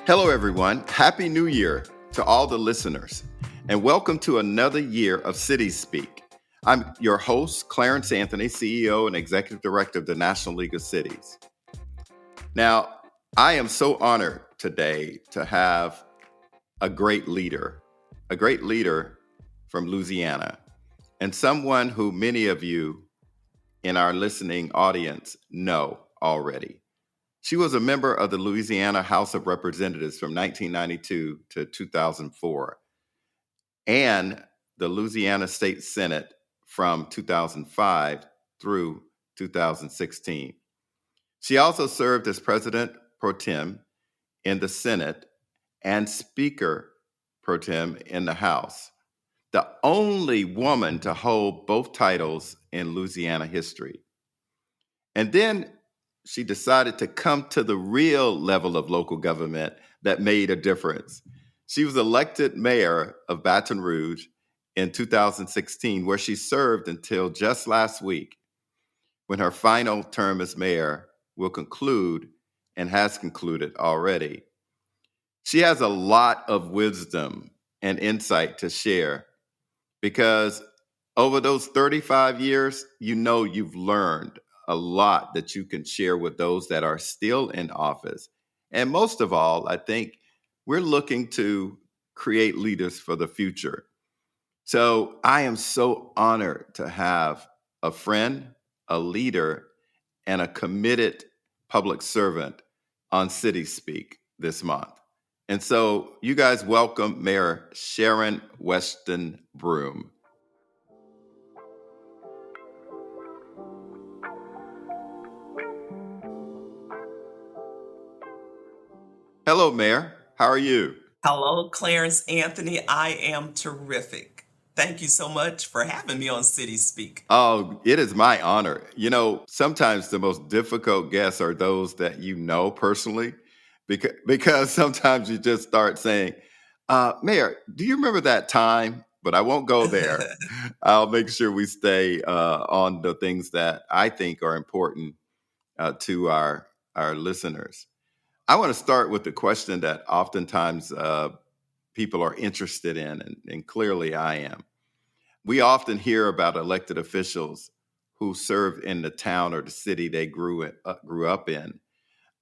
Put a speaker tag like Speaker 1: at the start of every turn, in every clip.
Speaker 1: Hello, everyone. Happy New Year to all the listeners, and welcome to another year of Cities Speak. I'm your host, Clarence Anthony, CEO and Executive Director of the National League of Cities. Now, I am so honored today to have a great leader from Louisiana, and someone who many of you in our listening audience know already. She was a member of the Louisiana House of Representatives from 1992 to 2004 and the Louisiana State Senate from 2005 through 2016. She also served as President pro tem in the Senate and Speaker pro tem in the House, the only woman to hold both titles in Louisiana history. And then she decided to come to the real level of local government that made a difference. She was elected mayor of Baton Rouge in 2016, where she served until just last week, when her final term as mayor will conclude and has concluded already. She has a lot of wisdom and insight to share because over those 35 years, you've learned a lot that you can share with those that are still in office. And most of all, I think we're looking to create leaders for the future. So I am so honored to have a friend, a leader, and a committed public servant on City Speak this month. And so you guys welcome Mayor Sharon Weston Broome. Hello, Mayor. How are you?
Speaker 2: Hello, Clarence Anthony. I am terrific. Thank you so much for having me on City Speak.
Speaker 1: Oh, it is my honor. Sometimes the most difficult guests are those that you know personally, because sometimes you just start saying, Mayor, do you remember that time? But I won't go there. I'll make sure we stay on the things that I think are important to our listeners. I want to start with the question that oftentimes people are interested in, and clearly I am. We often hear about elected officials who serve in the town or the city they grew up in.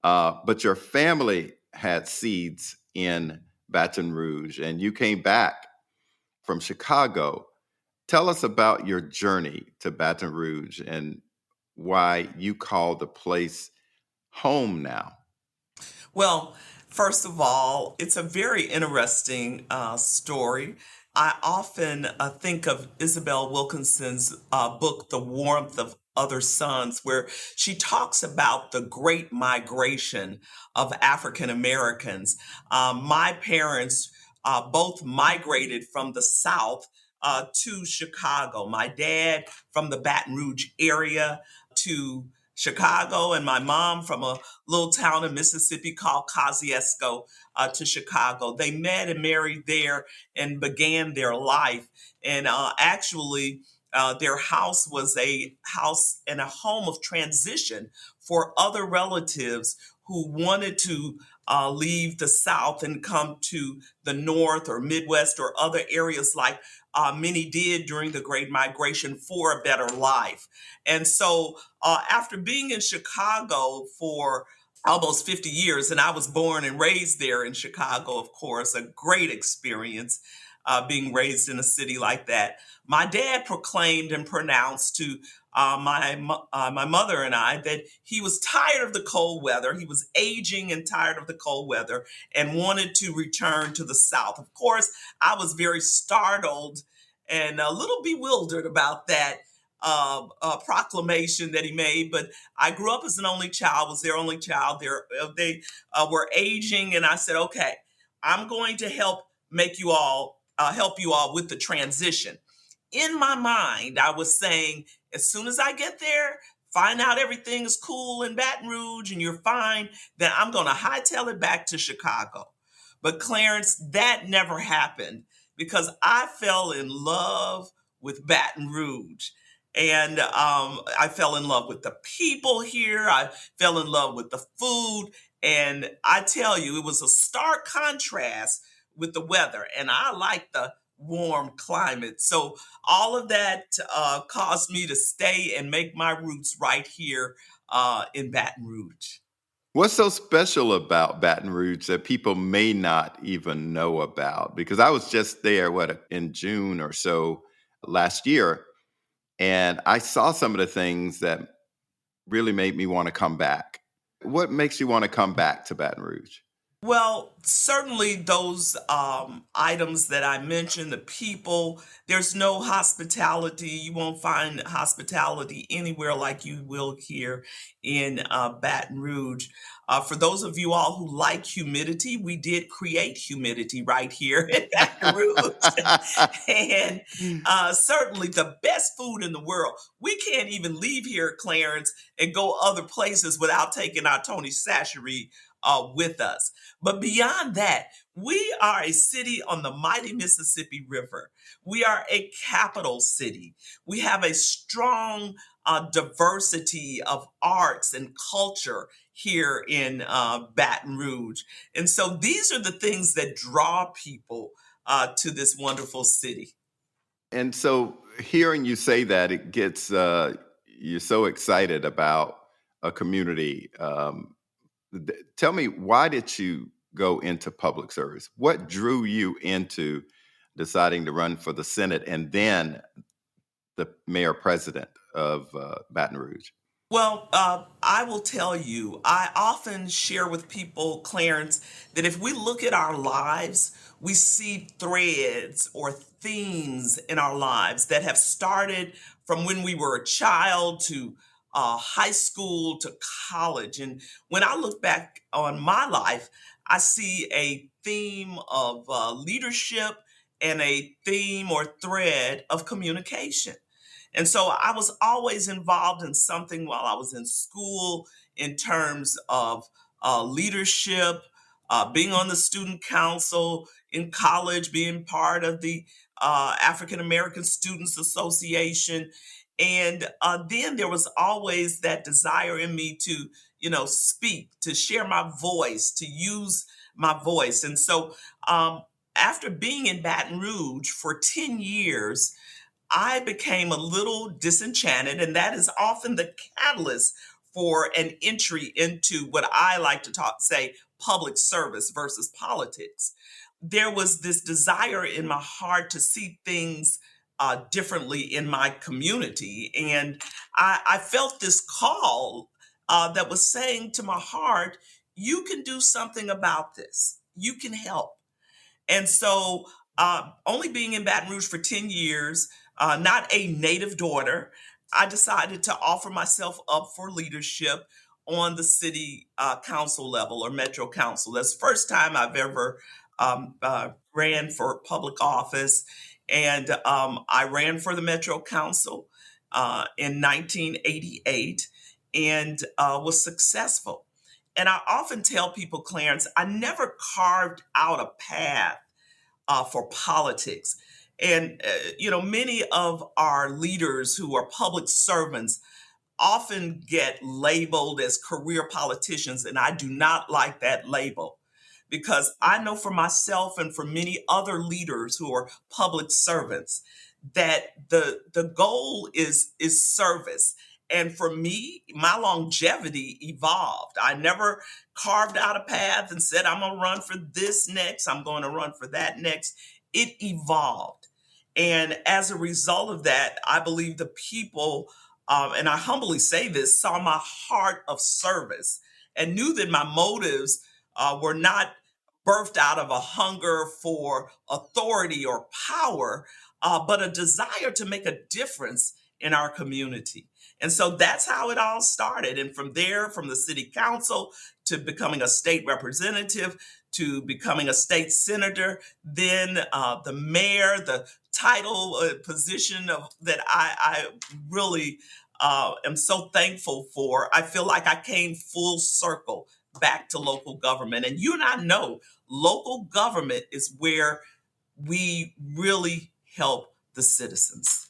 Speaker 1: But your family had seeds in Baton Rouge, and you came back from Chicago. Tell us about your journey to Baton Rouge and why you call the place home now.
Speaker 2: Well, first of all, it's a very interesting story. I often think of Isabel Wilkinson's book, The Warmth of Other Suns, where she talks about the great migration of African Americans. My parents both migrated from the South to Chicago. My dad from the Baton Rouge area to Chicago, and my mom from a little town in Mississippi called Kosciuszko to Chicago. They met and married there and began their life. And actually, their house was a house and a home of transition for other relatives who wanted to leave the South and come to the North or Midwest or other areas like many did during the Great Migration for a better life. And so after being in Chicago for almost 50 years, and I was born and raised there in Chicago, of course, a great experience being raised in a city like that. My dad proclaimed and pronounced to my mother and I that he was tired of the cold weather. He was aging and tired of the cold weather and wanted to return to the South. Of course, I was very startled and a little bewildered about that proclamation that he made. But I grew up as an only child, was their only child. They were aging, and I said, okay, I'm going to help you all with the transition. In my mind, I was saying, as soon as I get there, find out everything is cool in Baton Rouge and you're fine, then I'm going to hightail it back to Chicago. But Clarence, that never happened because I fell in love with Baton Rouge. And I fell in love with the people here. I fell in love with the food. And I tell you, it was a stark contrast with the weather. And I like the warm climate. So all of that caused me to stay and make my roots right here in Baton Rouge.
Speaker 1: What's so special about Baton Rouge that people may not even know about? Because I was just there, in June or so last year, and I saw some of the things that really made me want to come back. What makes you want to come back to Baton Rouge?
Speaker 2: Well, certainly those items that I mentioned, the people, there's no hospitality. You won't find hospitality anywhere like you will here in Baton Rouge. For those of you all who like humidity, we did create humidity right here in Baton Rouge. And certainly the best food in the world. We can't even leave here, Clarence, and go other places without taking our Tony Sashery with us. But beyond that, we are a city on the mighty Mississippi River. We are a capital city. We have a strong diversity of arts and culture here in Baton Rouge. And so these are the things that draw people to this wonderful city.
Speaker 1: And so hearing you say that, it gets you're so excited about a community. Tell me, why did you go into public service? What drew you into deciding to run for the Senate and then the mayor president of Baton Rouge?
Speaker 2: Well, I will tell you, I often share with people, Clarence, that if we look at our lives, we see threads or themes in our lives that have started from when we were a child to high school to college. And when I look back on my life, I see a theme of leadership and a theme or thread of communication. And so I was always involved in something while I was in school in terms of leadership, being on the student council, in college, being part of the African American Students Association. And then there was always that desire in me to, speak, to share my voice, to use my voice. And so after being in Baton Rouge for 10 years, I became a little disenchanted, and that is often the catalyst for an entry into what I like to say public service versus politics. There was this desire in my heart to see things differently in my community. And I felt this call that was saying to my heart, you can do something about this, you can help. And so, only being in Baton Rouge for 10 years, not a native daughter, I decided to offer myself up for leadership on the city council level or metro council. That's the first time I've ever ran for public office. And I ran for the metro council in 1988 and was successful. And I often tell people, Clarence, I never carved out a path for politics. And, many of our leaders who are public servants often get labeled as career politicians, and I do not like that label because I know for myself and for many other leaders who are public servants that the goal is service. And for me, my longevity evolved. I never carved out a path and said, I'm going to run for this next, I'm going to run for that next. It evolved. And as a result of that, I believe the people, and I humbly say this, saw my heart of service and knew that my motives were not birthed out of a hunger for authority or power, but a desire to make a difference in our community. And so that's how it all started. And from there, from the city council to becoming a state representative to becoming a state senator, then the mayor, the title position that I really am so thankful for. I feel like I came full circle back to local government. And you and I know local government is where we really help the citizens.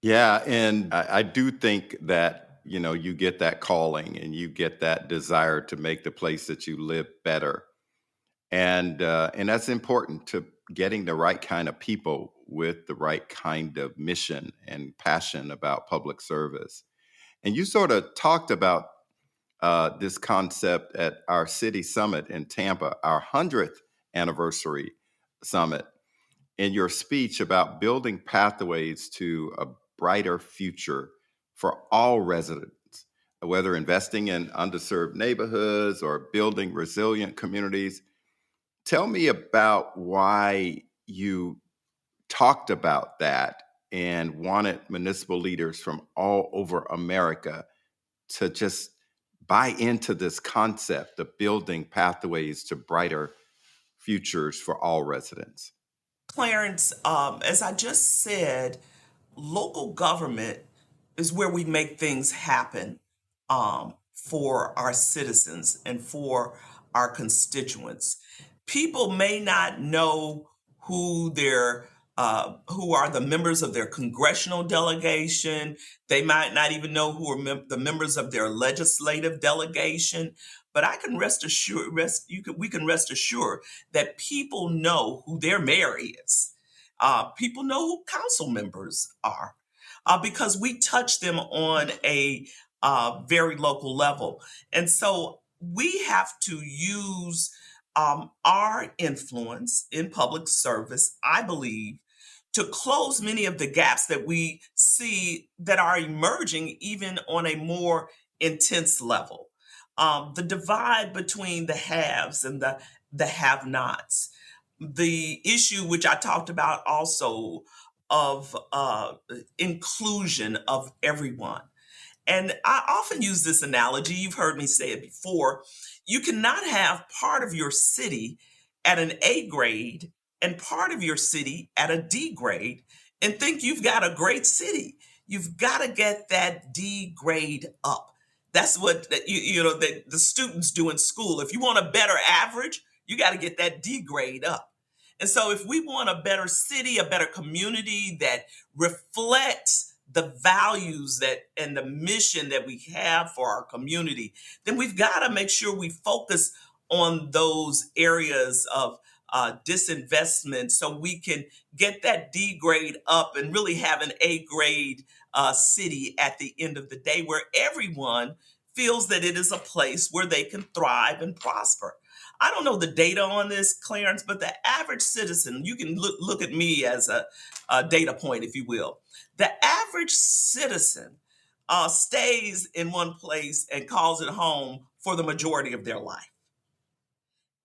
Speaker 1: Yeah, and I do think that you get that calling and you get that desire to make the place that you live better. And that's important to getting the right kind of people with the right kind of mission and passion about public service. And you sort of talked about this concept at our city summit in Tampa, our 100th anniversary summit, in your speech about building pathways to a brighter future for all residents, whether investing in underserved neighborhoods or building resilient communities. Tell me about why you talked about that and wanted municipal leaders from all over America to just buy into this concept of building pathways to brighter futures for all residents.
Speaker 2: Clarence, as I just said, local government is where we make things happen for our citizens and for our constituents. People may not know who are the members of their congressional delegation. They might not even know who are the members of their legislative delegation. But I can rest assured, we can rest assured that people know who their mayor is. People know who council members are because we touch them on a very local level. And so we have to use our influence in public service, I believe, to close many of the gaps that we see that are emerging even on a more intense level. The divide between the haves and the have nots, the issue which I talked about also of inclusion of everyone. And I often use this analogy. You've heard me say it before. You cannot have part of your city at an A grade and part of your city at a D grade and think you've got a great city. You've got to get that D grade up. That's what the students do in school. If you want a better average, you got to get that D grade up. And so if we want a better city, a better community that reflects the values that and the mission that we have for our community, then we've got to make sure we focus on those areas of disinvestment so we can get that D grade up and really have an A grade city at the end of the day where everyone feels that it is a place where they can thrive and prosper. I don't know the data on this, Clarence, but the average citizen, you can look at me as a data point, if you will. The average citizen stays in one place and calls it home for the majority of their life.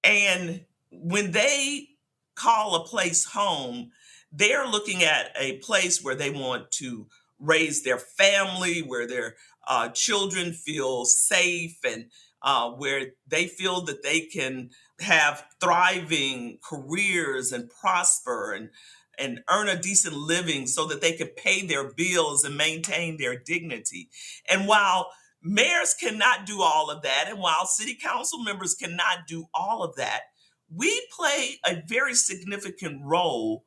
Speaker 2: And when they call a place home, they're looking at a place where they want to raise their family, where their children feel safe, and where they feel that they can have thriving careers and prosper and earn a decent living so that they can pay their bills and maintain their dignity. And while mayors cannot do all of that, and while city council members cannot do all of that, we play a very significant role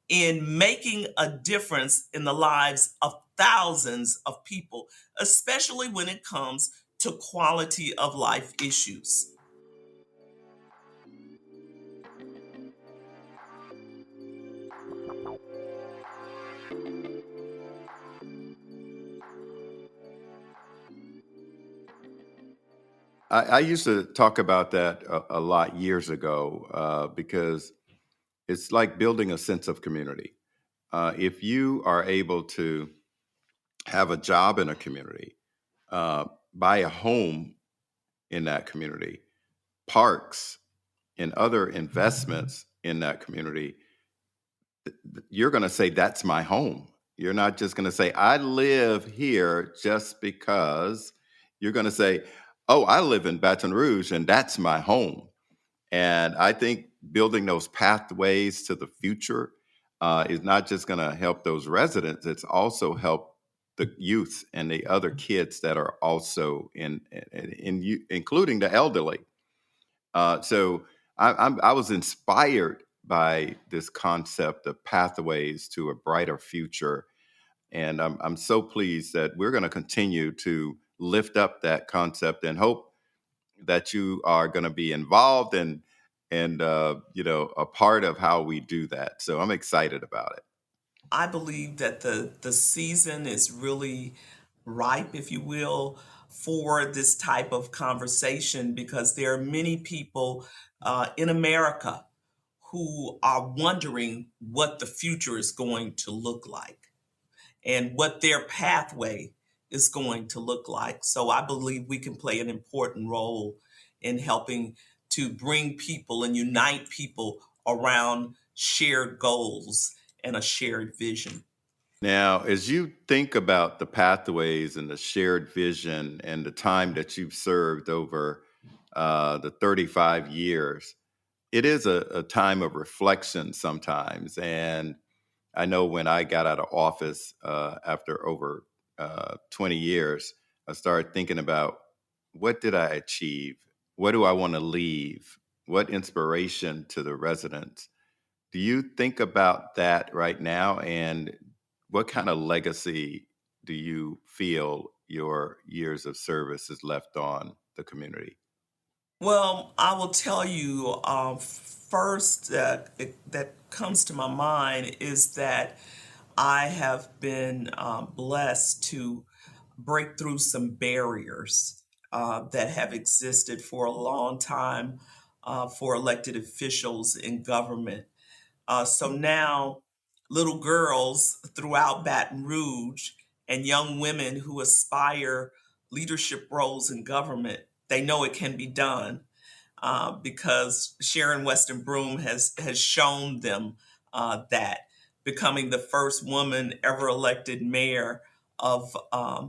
Speaker 2: in making a difference in the lives of thousands of people, especially when it comes to quality of life issues.
Speaker 1: I used to talk about that a lot years ago because it's like building a sense of community. If you are able to have a job in a community, uh, buy a home in that community, parks, and other investments in that community, you're going to say, that's my home. You're not just going to say, I live here just because. You're going to say, oh, I live in Baton Rouge and that's my home. And I think building those pathways to the future is not just going to help those residents, it's also help the youth and the other kids that are also including the elderly. So I was inspired by this concept of pathways to a brighter future. And I'm so pleased that we're going to continue to lift up that concept and hope that you are going to be involved and a part of how we do that. So I'm excited about it.
Speaker 2: I believe that the season is really ripe, if you will, for this type of conversation because there are many people in America who are wondering what the future is going to look like and what their pathway is going to look like. So I believe we can play an important role in helping to bring people and unite people around shared goals and a shared vision.
Speaker 1: Now, as you think about the pathways and the shared vision and the time that you've served over the 35 years, it is a time of reflection sometimes. And I know when I got out of office after over 20 years, I started thinking about what did I achieve? What do I want to leave? What inspiration to the residents? Do you think about that right now? And what kind of legacy do you feel your years of service has left on the community?
Speaker 2: Well, I will tell you first that comes to my mind is that I have been blessed to break through some barriers that have existed for a long time for elected officials in government. So now, little girls throughout Baton Rouge and young women who aspire leadership roles in government, they know it can be done because Sharon Weston Broome has shown them that becoming the first woman ever elected mayor of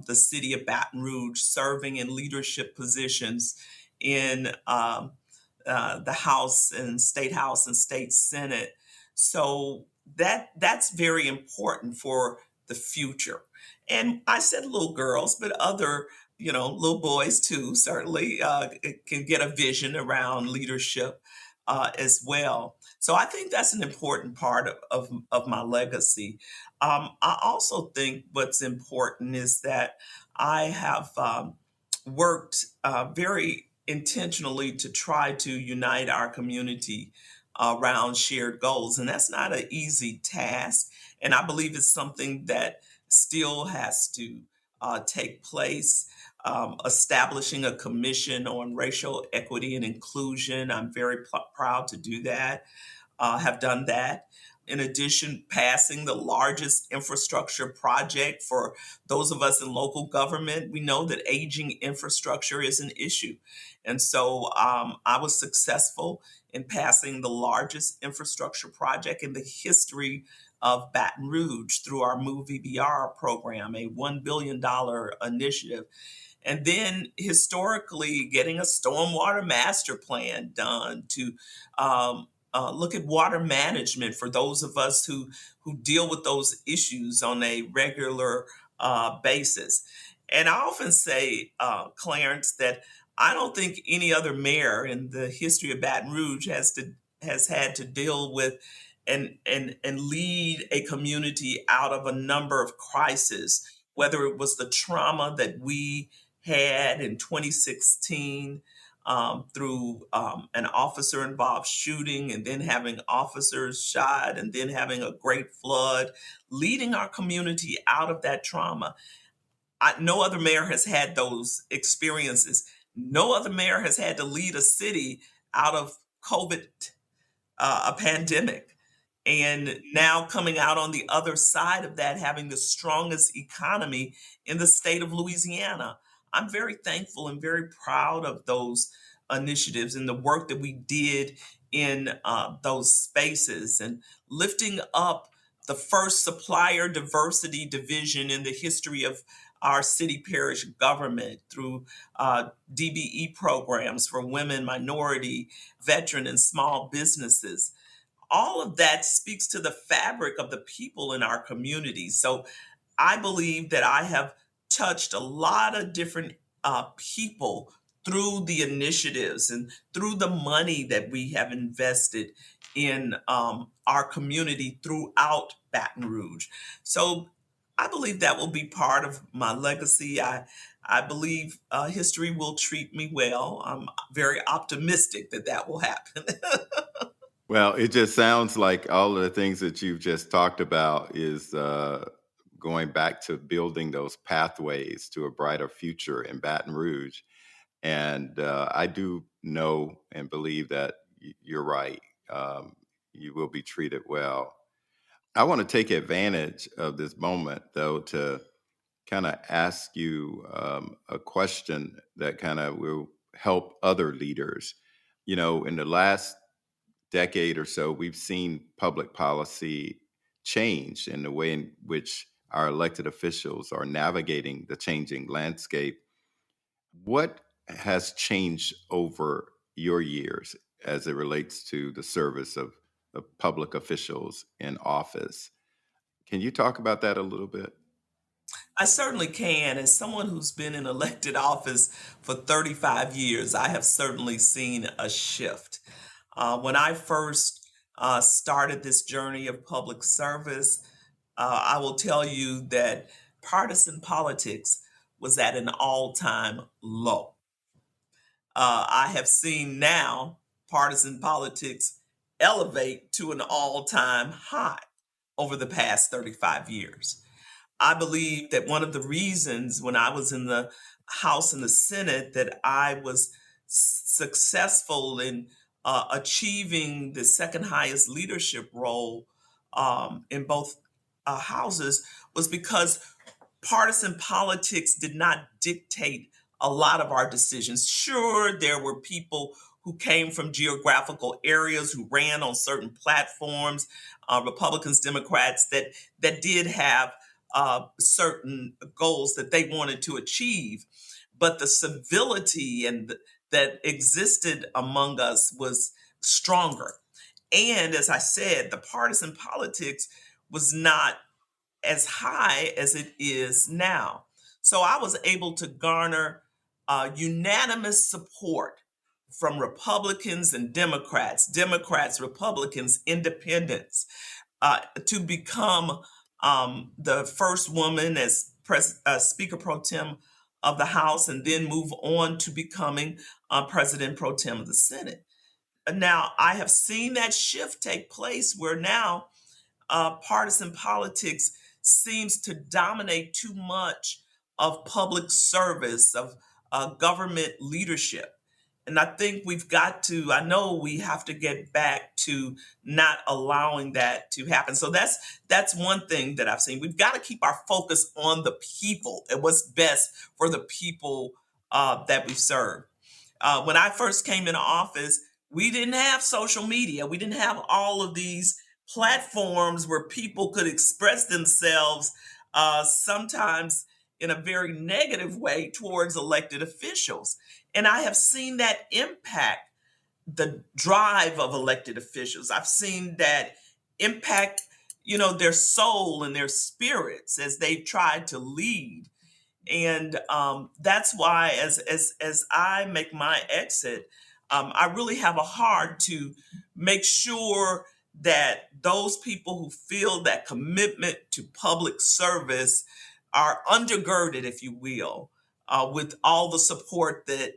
Speaker 2: the city of Baton Rouge, serving in leadership positions in the House and State Senate. So that's very important for the future. And I said little girls, but other little boys too certainly can get a vision around leadership as well. So I think that's an important part of my legacy. I also think what's important is that I have worked very intentionally to try to unite our community around shared goals. And that's not an easy task. And I believe it's something that still has to take place. Establishing a commission on racial equity and inclusion. I'm very proud to do that, have done that. In addition, passing the largest infrastructure project for those of us in local government, we know that aging infrastructure is an issue. And so I was successful in passing the largest infrastructure project in the history of Baton Rouge through our Move VBR program, a $1 billion initiative. And then historically, getting a stormwater master plan done to look at water management for those of us who deal with those issues on a regular basis. And I often say, Clarence, that I don't think any other mayor in the history of Baton Rouge has had to deal with and lead a community out of a number of crises, whether it was the trauma that we had in 2016 through an officer involved shooting and then having officers shot and then having a great flood, leading our community out of that trauma. No other mayor has had those experiences. No other mayor has had to lead a city out of COVID, a pandemic. And now coming out on the other side of that, having the strongest economy in the state of Louisiana. I'm very thankful and very proud of those initiatives and the work that we did in those spaces and lifting up the first supplier diversity division in the history of our city parish government through DBE programs for women, minority, veteran, and small businesses. All of that speaks to the fabric of the people in our community. So I believe that I have touched a lot of different people through the initiatives and through the money that we have invested in our community throughout Baton Rouge. So I believe that will be part of my legacy. I believe history will treat me well. I'm very optimistic that that will happen.
Speaker 1: Well, it just sounds like all of the things that you've just talked about is going back to building those pathways to a brighter future in Baton Rouge. And I do know and believe that you're right. Um, you will be treated well. I want to take advantage of this moment, though, to kind of ask you a question that kind of will help other leaders. In the last decade or so, we've seen public policy change in the way in which our elected officials are navigating the changing landscape. What has changed over your years as it relates to the service of public officials in office? Can you talk about that a little bit?
Speaker 2: I certainly can. As someone who's been in elected office for 35 years, I have certainly seen a shift. When I first started this journey of public service, I will tell you that partisan politics was at an all time low. I have seen now partisan politics elevate to an all time high over the past 35 years. I believe that one of the reasons when I was in the House and the Senate that I was successful in achieving the second highest leadership role in both houses was because partisan politics did not dictate a lot of our decisions. Sure, there were people who came from geographical areas who ran on certain platforms, Republicans, Democrats, that did have certain goals that they wanted to achieve, but the civility that existed among us was stronger. And as I said, the partisan politics was not as high as it is now. So I was able to garner unanimous support from Republicans and Democrats, Republicans, independents, to become the first woman as Speaker Pro Tem of the House, and then move on to becoming President Pro Tem of the Senate. Now, I have seen that shift take place where now partisan politics seems to dominate too much of public service, of government leadership. And I think I know we have to get back to not allowing that to happen. So that's one thing that I've seen. We've got to keep our focus on the people and what's best for the people that we serve. When I first came into office, we didn't have social media. We didn't have all of these platforms where people could express themselves, sometimes in a very negative way towards elected officials. And I have seen that impact the drive of elected officials. I've seen that impact, their soul and their spirits as they've tried to lead. And that's why as I make my exit, I really have a heart to make sure that those people who feel that commitment to public service are undergirded, if you will, with all the support that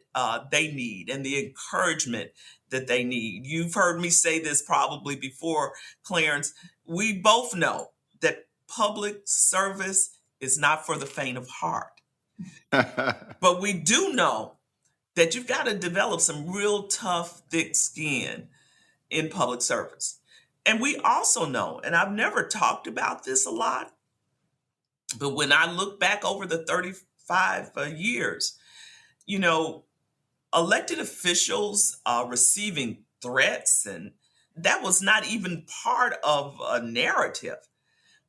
Speaker 2: they need and the encouragement that they need. You've heard me say this probably before, Clarence. We both know that public service is not for the faint of heart. But we do know that you've got to develop some real tough, thick skin in public service. And we also know, and I've never talked about this a lot, but when I look back over the 35 years, you know, elected officials receiving threats, and that was not even part of a narrative.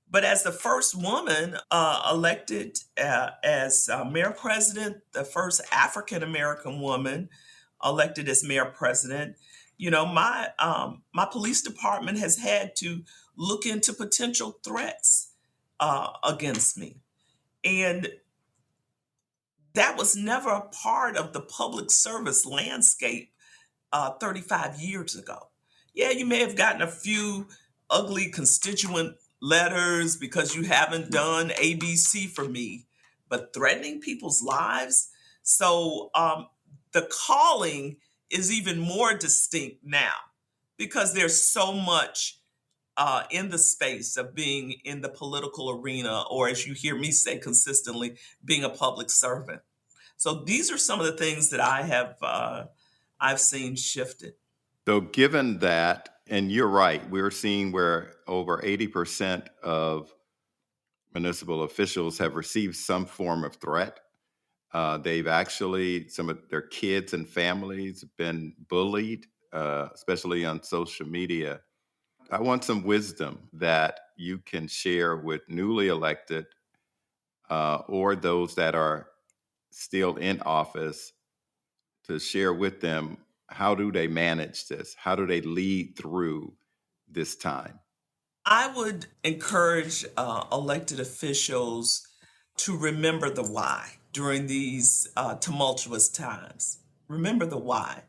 Speaker 2: But as the first woman elected as mayor president, the first African American woman elected as mayor president, my police department has had to look into potential threats against me, and that was never a part of the public service landscape 35 years ago. Yeah, you may have gotten a few ugly constituent letters because you haven't done ABC for me, but threatening people's lives. So the calling is even more distinct now because there's so much in the space of being in the political arena, or as you hear me say consistently, being a public servant. So these are some of the things that I've seen shifted.
Speaker 1: So, given that, and you're right, we're seeing where over 80% of municipal officials have received some form of threat. They've actually, some of their kids and families been bullied, especially on social media. I want some wisdom that you can share with newly elected or those that are still in office to share with them how do they manage this? How do they lead through this time?
Speaker 2: I would encourage elected officials to remember the why during these tumultuous times. Remember the why.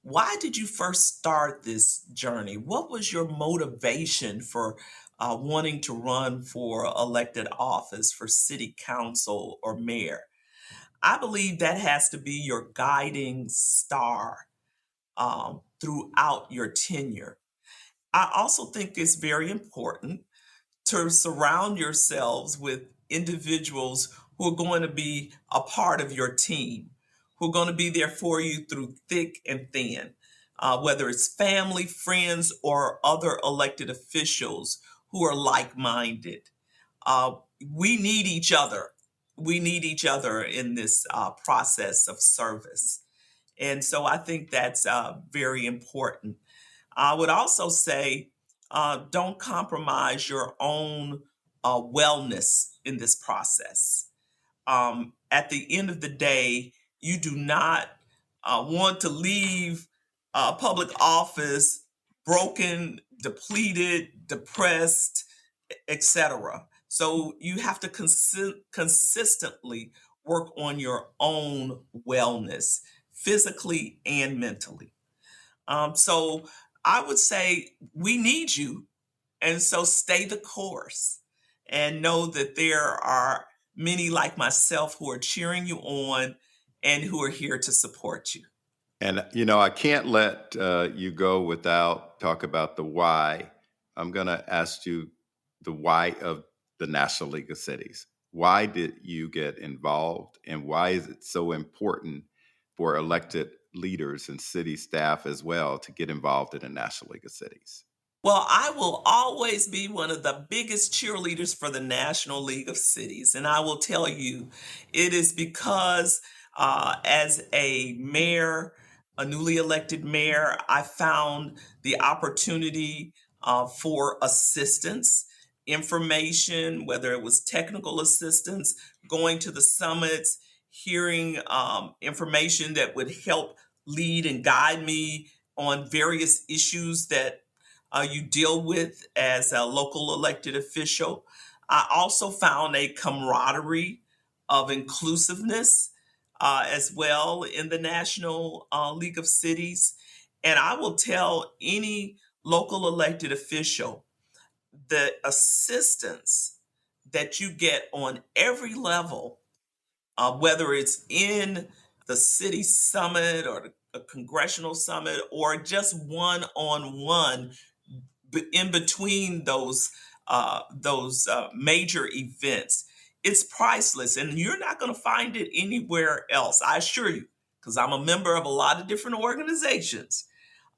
Speaker 2: Why did you first start this journey? What was your motivation for wanting to run for elected office, for city council or mayor? I believe that has to be your guiding star throughout your tenure. I also think it's very important to surround yourselves with individuals who are going to be a part of your team, who are going to be there for you through thick and thin, whether it's family, friends, or other elected officials who are like minded. Uh, we need each other. We need each other in this process of service. And so I think that's very important. I would also say don't compromise your own wellness in this process. At the end of the day, you do not want to leave public office broken, depleted, depressed, etc. So you have to consistently work on your own wellness, physically and mentally. So I would say we need you. And so stay the course and know that there are many like myself who are cheering you on and who are here to support you.
Speaker 1: And I can't let you go without talk about the why. I'm going to ask you the why of the National League of Cities. Why did you get involved, and why is it so important for elected leaders and city staff as well to get involved in the National League of Cities?
Speaker 2: Well, I will always be one of the biggest cheerleaders for the National League of Cities. And I will tell you, it is because as a mayor, a newly elected mayor, I found the opportunity for assistance, information, whether it was technical assistance, going to the summits, hearing information that would help lead and guide me on various issues that you deal with as a local elected official. I also found a camaraderie of inclusiveness as well in the National League of Cities. And I will tell any local elected official the assistance that you get on every level, whether it's in the city summit or a congressional summit or just one on one in between those major events, it's priceless, and you're not going to find it anywhere else. I assure you, because I'm a member of a lot of different organizations.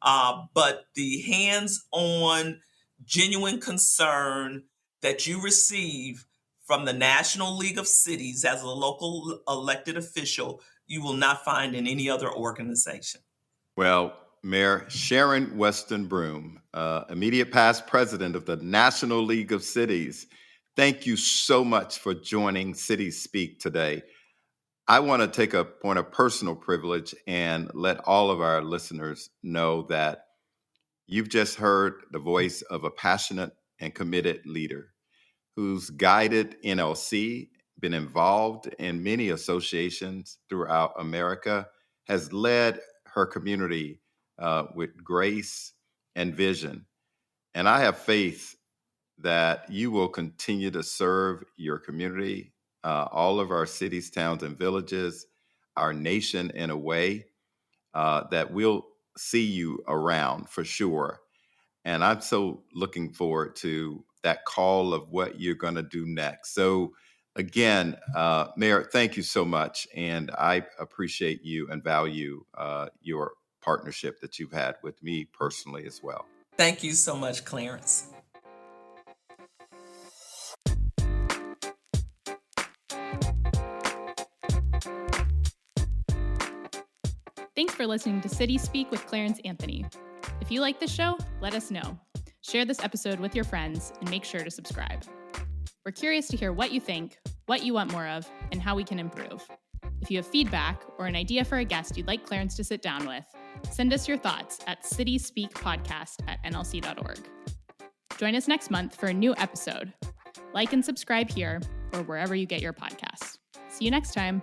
Speaker 2: But the hands-on, genuine concern that you receive from the National League of Cities as a local elected official, you will not find in any other organization.
Speaker 1: Well, Mayor Sharon Weston Broome, immediate past president of the National League of Cities, thank you so much for joining Cities Speak today. I want to take a point of personal privilege and let all of our listeners know that you've just heard the voice of a passionate and committed leader who's guided NLC, been involved in many associations throughout America, has led her community with grace and vision. And I have faith that you will continue to serve your community, all of our cities, towns, and villages, our nation in a way that we'll see you around for sure. And I'm so looking forward to that call of what you're going to do next. So, again, Mayor, thank you so much. And I appreciate you and value your partnership that you've had with me personally as well.
Speaker 2: Thank you so much, Clarence.
Speaker 3: Thanks for listening to City Speak with Clarence Anthony. If you like this show, let us know. Share this episode with your friends and make sure to subscribe. We're curious to hear what you think, what you want more of, and how we can improve. If you have feedback or an idea for a guest you'd like Clarence to sit down with, send us your thoughts at cityspeakpodcast@nlc.org. Join us next month for a new episode. Like and subscribe here or wherever you get your podcasts. See you next time.